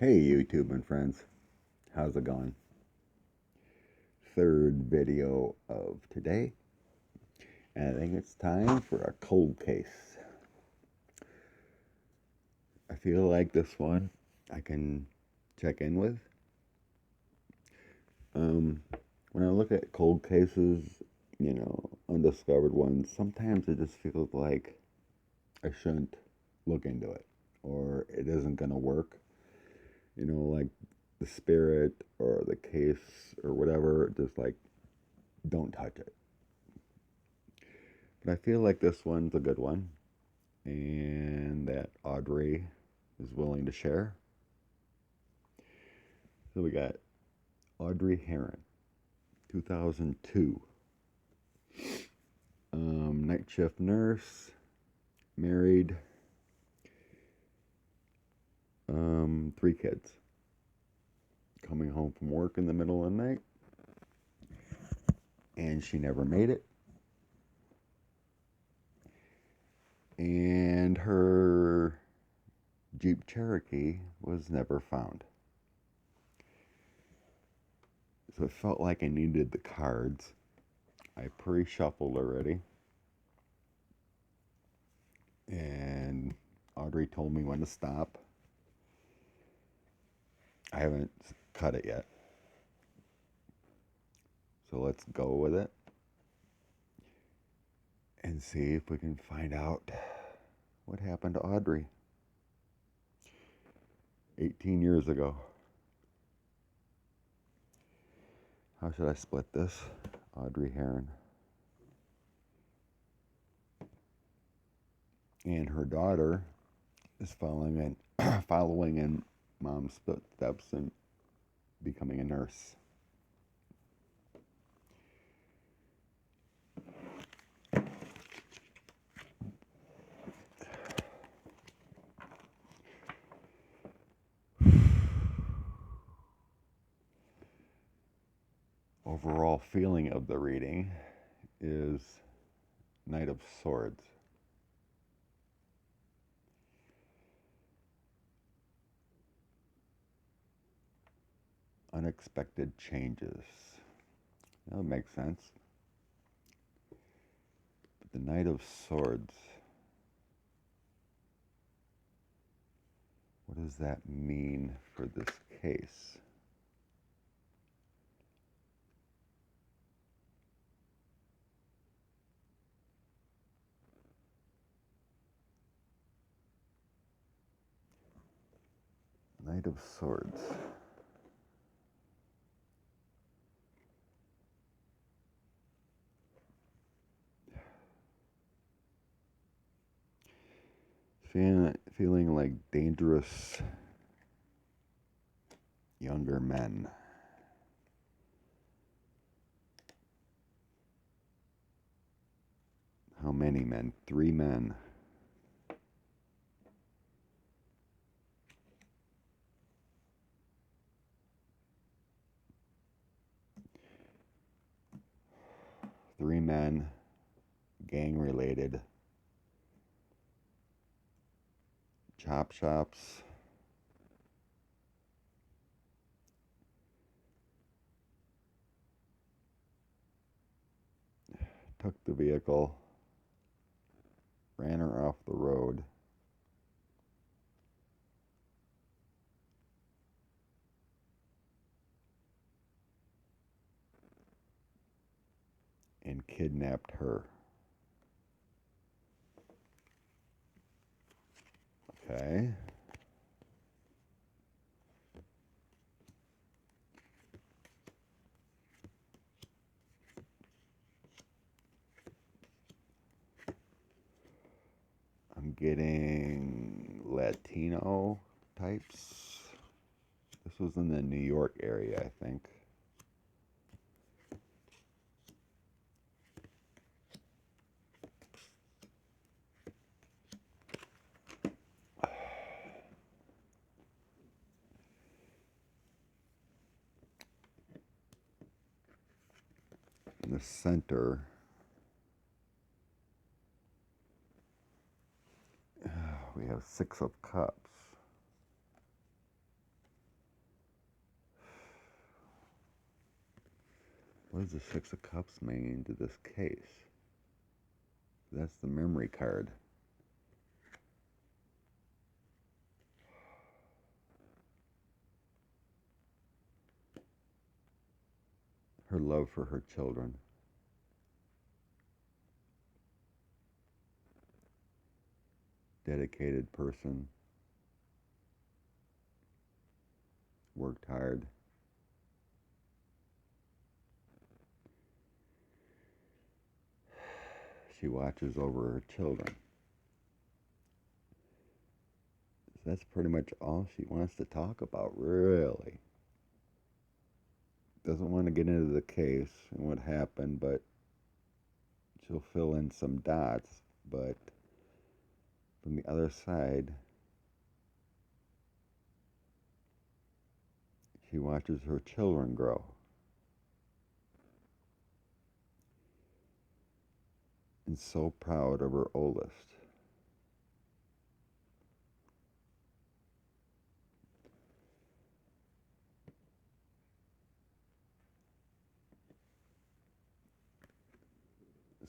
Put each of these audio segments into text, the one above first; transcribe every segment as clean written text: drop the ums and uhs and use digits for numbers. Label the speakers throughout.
Speaker 1: Hey YouTube and friends, how's it going? Third video of today, and I think it's time for a cold case. I feel like this one I can check in with. When I look at cold cases, undiscovered ones, sometimes it just feels like I shouldn't look into it or it isn't going to work. Like the spirit or the case or whatever, just like don't touch it. But I feel like this one's a good one and that Audrey is willing to share. So we got Audrey Herron, 2002. Night shift nurse, married, three kids. Coming home from work in the middle of the night, and she never made it. And her Jeep Cherokee was never found. So it felt like I needed the cards. I pre-shuffled already. And Audrey told me when to stop. I haven't cut it yet. So let's go with it and see if we can find out what happened to Audrey 18 years ago. How should I split this? Audrey Herron. And her daughter is following in mom's footsteps and becoming a nurse. Overall feeling of the reading is Knight of Swords. Unexpected changes. That makes sense. But the Knight of Swords, what does that mean for this case? Knight of Swords. Feeling like dangerous younger men. How many men? 3 men. Three men, gang related. Chop shops. Took the vehicle. Ran her off the road. And kidnapped her. Okay. I'm getting Latino types. This was in the New York area, I think. In the center, we have 6 of Cups. What does the Six of Cups mean to this case? That's the memory card. Her love for her children. Dedicated person. Worked hard. She watches over her children. So that's pretty much all she wants to talk about, really. Doesn't want to get into the case and what happened, but she'll fill in some dots. But from the other side, she watches her children grow. And so proud of her oldest.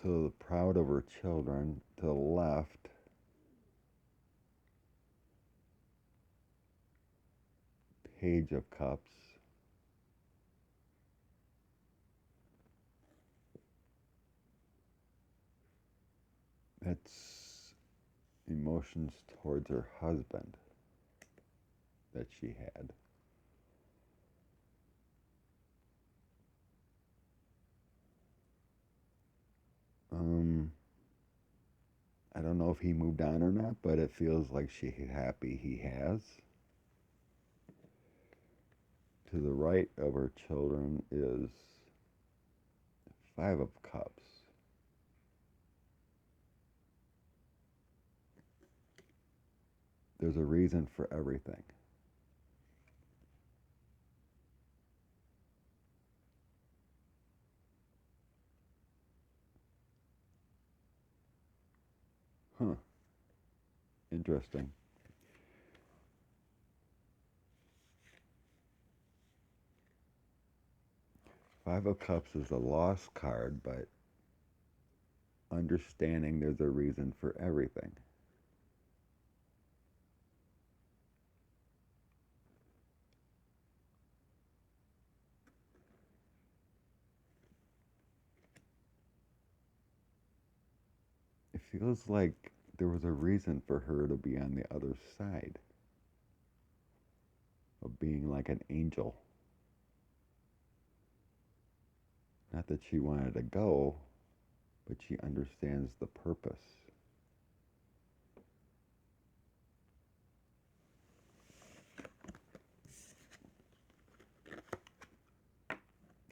Speaker 1: So proud of her children. To the left, Page of Cups. That's emotions towards her husband that she had. I don't know if he moved on or not, but it feels like she's happy he has. To the right of her children is Five of Cups. There's a reason for everything. Huh. Interesting. Five of Cups is a lost card, but understanding there's a reason for everything. It feels like there was a reason for her to be on the other side of being like an angel. Not that she wanted to go, but she understands the purpose.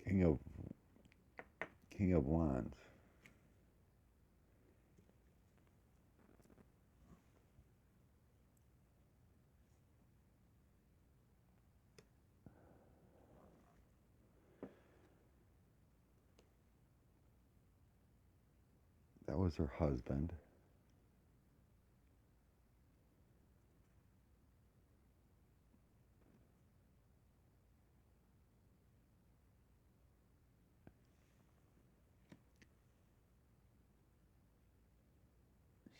Speaker 1: King of Wands. That was her husband.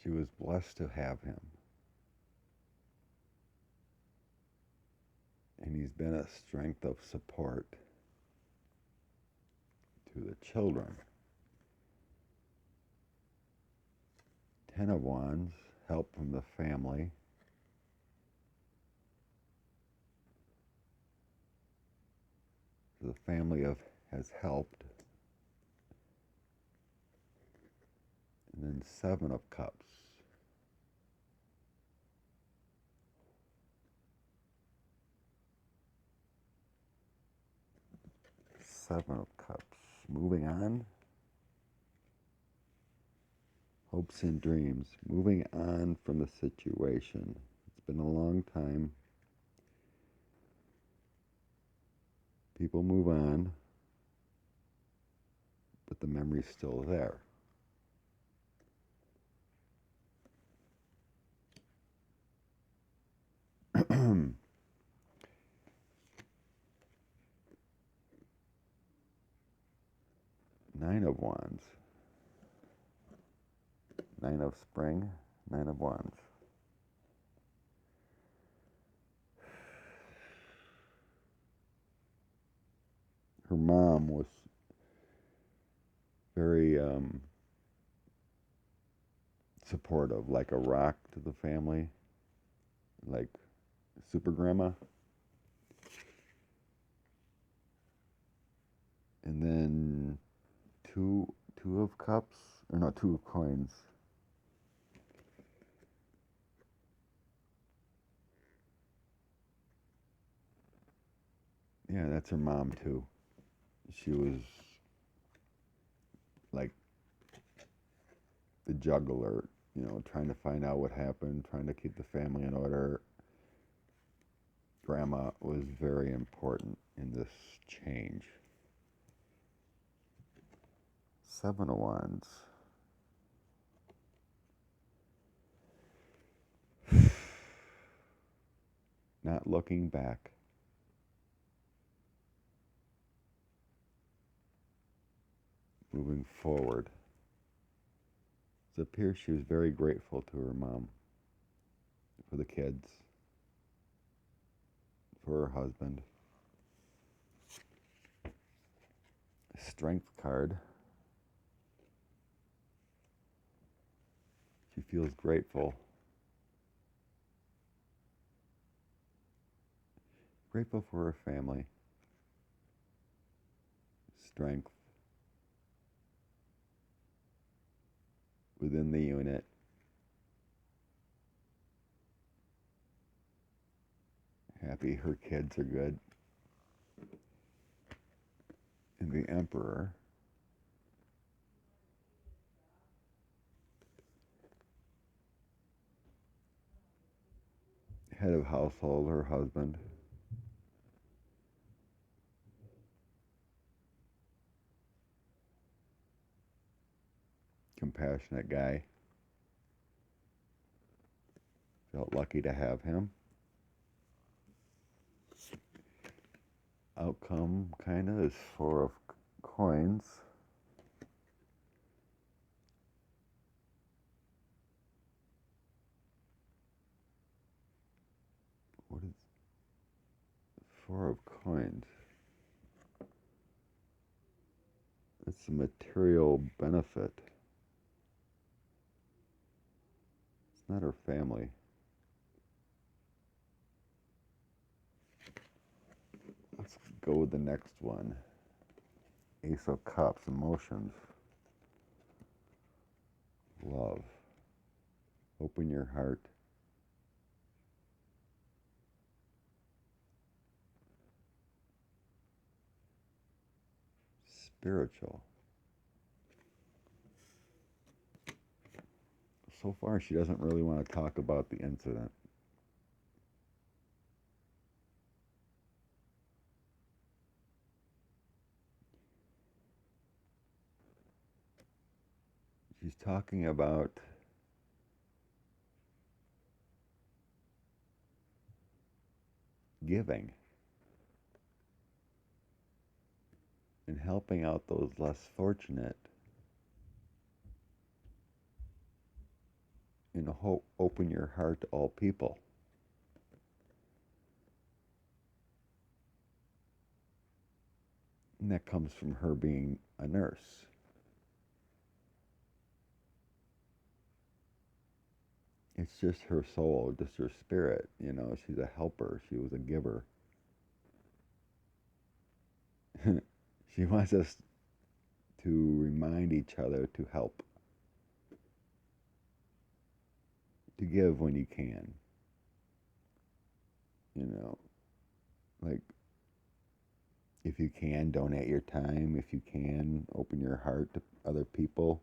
Speaker 1: She was blessed to have him. And he's been a strength of support to the children. Ten of Wands, help from the family. The family has helped. And then Seven of Cups. Seven of Cups. Moving on. Hopes and dreams. Moving on from the situation. It's been a long time. People move on, but the memory's still there. Nine of Wands. Nine of Spring, Nine of Wands. Her mom was very supportive, like a rock to the family, like super grandma. And then two of cups, or no, two of coins. Yeah, that's her mom too. She was like the juggler, trying to find out what happened, trying to keep the family in order. Grandma was very important in this change. Seven of Wands. Not looking back. Moving forward. It appears she was very grateful to her mom for the kids, for her husband. Strength card. She feels grateful. Grateful for her family. Strength within the unit. Happy her kids are good. And the Emperor. Head of household, her husband. Compassionate guy. Felt lucky to have him. Outcome kind of is Four of Coins. What is Four of Coins? It's a material benefit. It's not her family. Let's go with the next one. Ace of Cups, emotions. Love. Open your heart. Spiritual. So far, she doesn't really want to talk about the incident. She's talking about giving and helping out those less fortunate, and open your heart to all people. And that comes from her being a nurse. It's just her soul, just her spirit. She's a helper. She was a giver. She wants us to remind each other to help, to give when you can. Like, if you can, donate your time. If you can, open your heart to other people.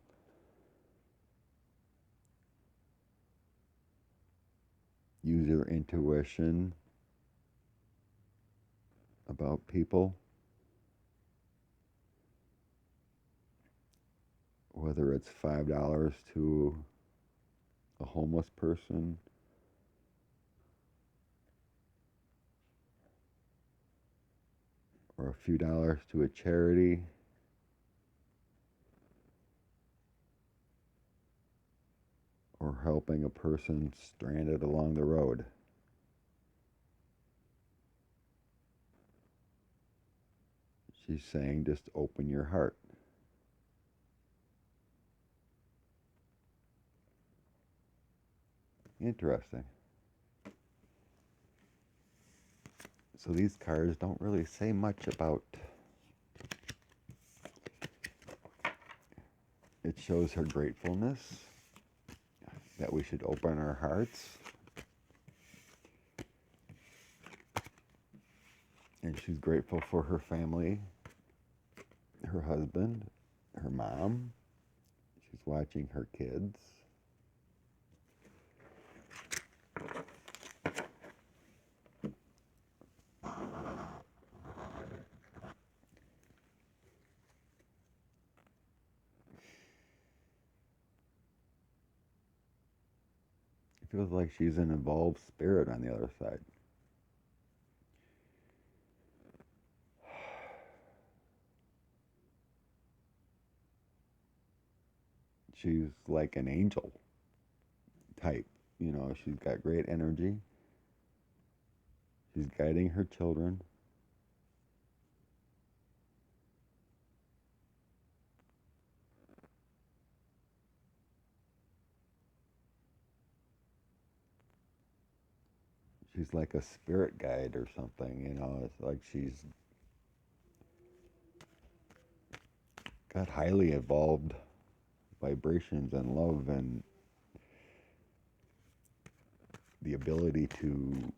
Speaker 1: Use your intuition about people. Whether it's $5 to a homeless person, or a few dollars to a charity, or helping a person stranded along the road. She's saying just open your heart. Interesting. So these cards don't really say much about. It shows her gratefulness, that we should open our hearts. And she's grateful for her family, her husband, her mom. She's watching her kids. It feels like she's an involved spirit on the other side. She's like an angel type. You know, she's got great energy. She's guiding her children. She's like a spirit guide or something, you know. It's like she's got highly evolved vibrations and love and the ability to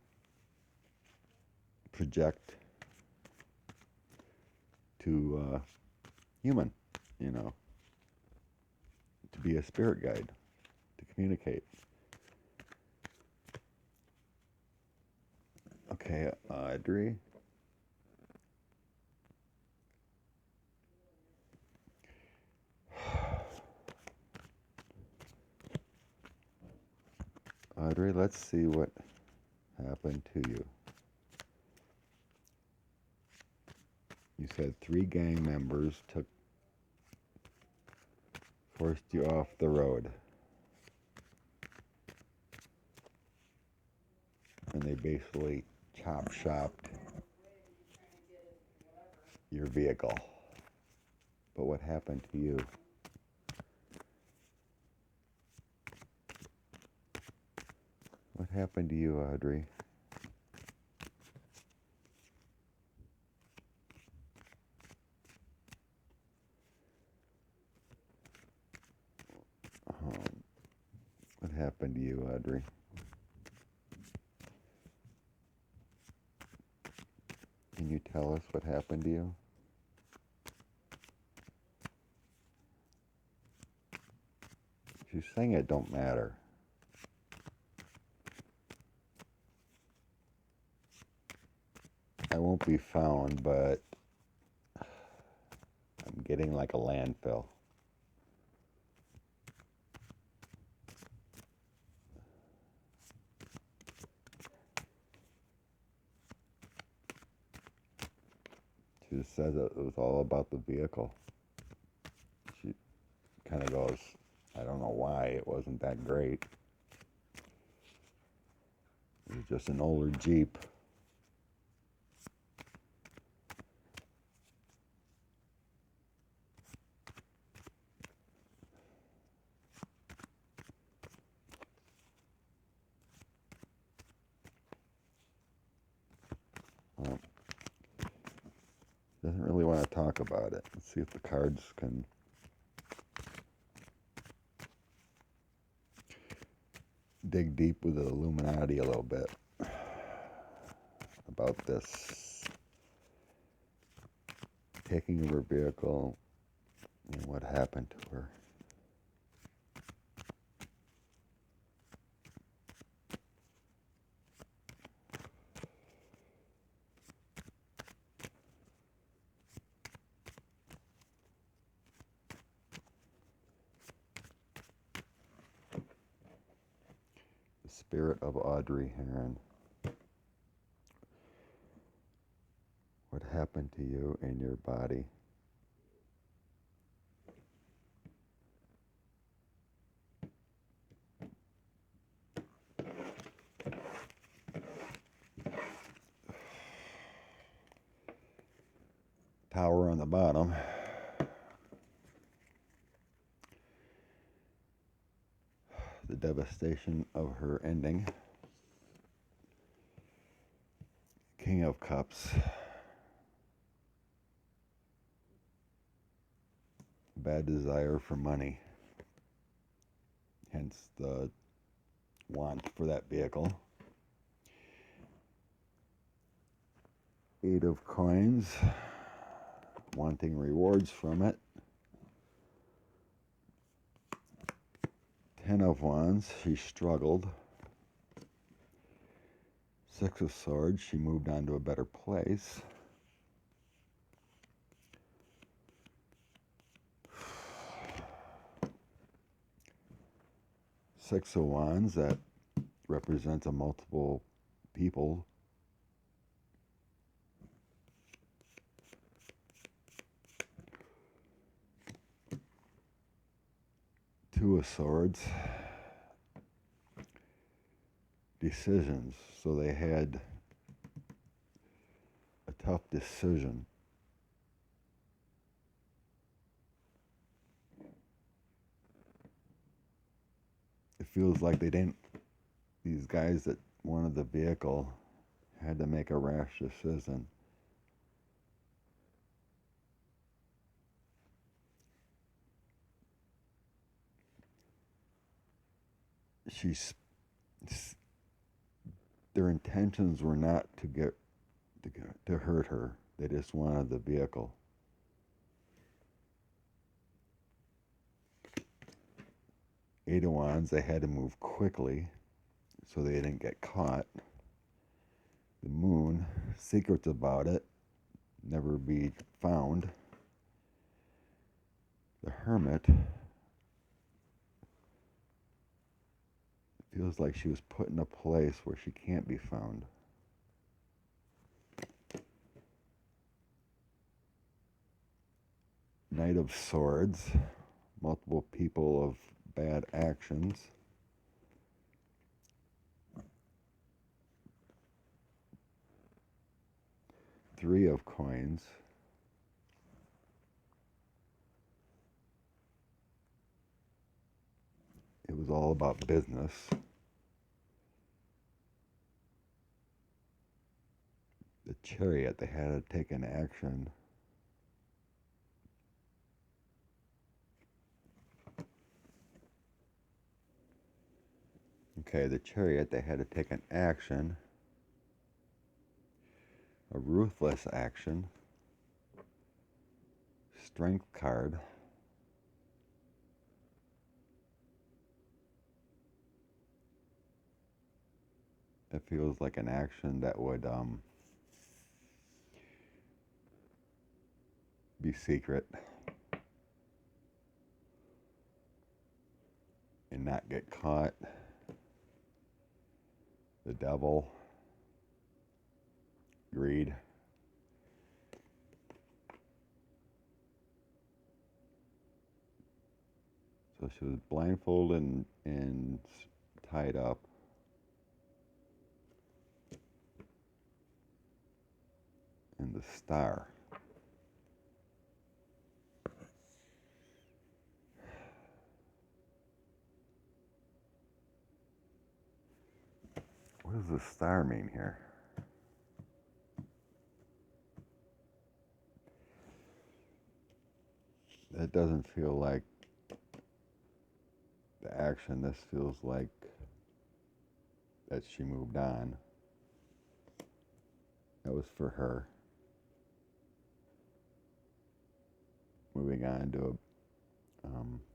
Speaker 1: project to human, you know, to be a spirit guide, to communicate. Okay, Audrey. Audrey, let's see what happened to you. You said 3 gang members forced you off the road. And they basically chop-shopped your vehicle. But what happened to you? What happened to you, Audrey? What happened to you, Audrey? Can you tell us what happened to you? She's saying it don't matter. I won't be found, but I'm getting like a landfill. She just said that it was all about the vehicle. She kind of goes, I don't know why, it wasn't that great. It was just an older Jeep. Well, doesn't really want to talk about it. Let's see if the cards can dig deep with the Illuminati a little bit about this taking of her vehicle and what happened to her. The spirit of Audrey Herron. What happened to you in your body? Tower on the bottom. The devastation of her ending. King of Cups. Bad desire for money. Hence the want for that vehicle. Eight of Coins. Wanting rewards from it. Ten of Wands. She struggled. Six of Swords. She moved on to a better place. Six of Wands. That represents a multiple people. Two of Swords. Decisions. So they had a tough decision. It feels like they didn't, these guys that wanted the vehicle had to make a rash decision. Their intentions were not to hurt her. They just wanted the vehicle. Eight of Wands, they had to move quickly so they didn't get caught. The Moon, secrets about it, never be found. The Hermit, feels like she was put in a place where she can't be found. Knight of Swords, multiple people of bad actions. Three of Coins. It was all about business. The Chariot, they had to take an action. Okay, the Chariot, they had to take an action. A ruthless action. Strength card. It feels like an action that would be secret and not get caught. The Devil, greed. So she was blindfolded and tied up. And the Star. What does the Star mean here? That doesn't feel like the action. This feels like that she moved on. That was for her. Moving on to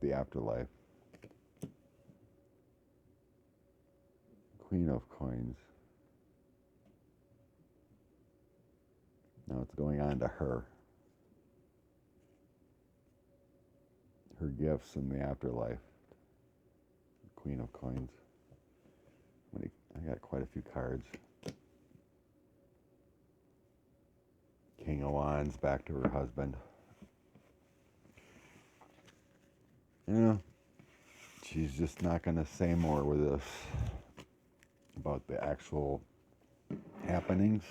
Speaker 1: the afterlife. Queen of Coins. Now it's going on to her. Her gifts in the afterlife. Queen of Coins. I got quite a few cards. King of Wands, back to her husband. You know, she's just not going to say more with this about the actual happenings.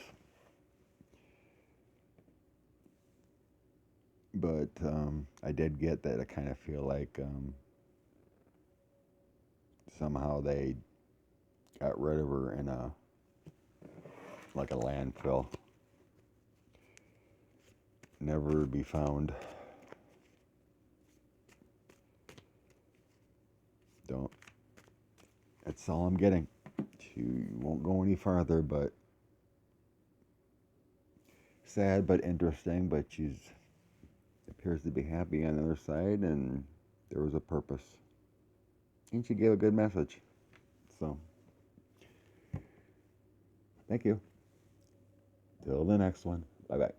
Speaker 1: But I did get that I kind of feel like somehow they got rid of her in a like a landfill, never to be found. Don't. That's all I'm getting. She won't go any farther, but sad but interesting. But she's appears to be happy on the other side, and there was a purpose, and she gave a good message. So, thank you. Till the next one. Bye bye.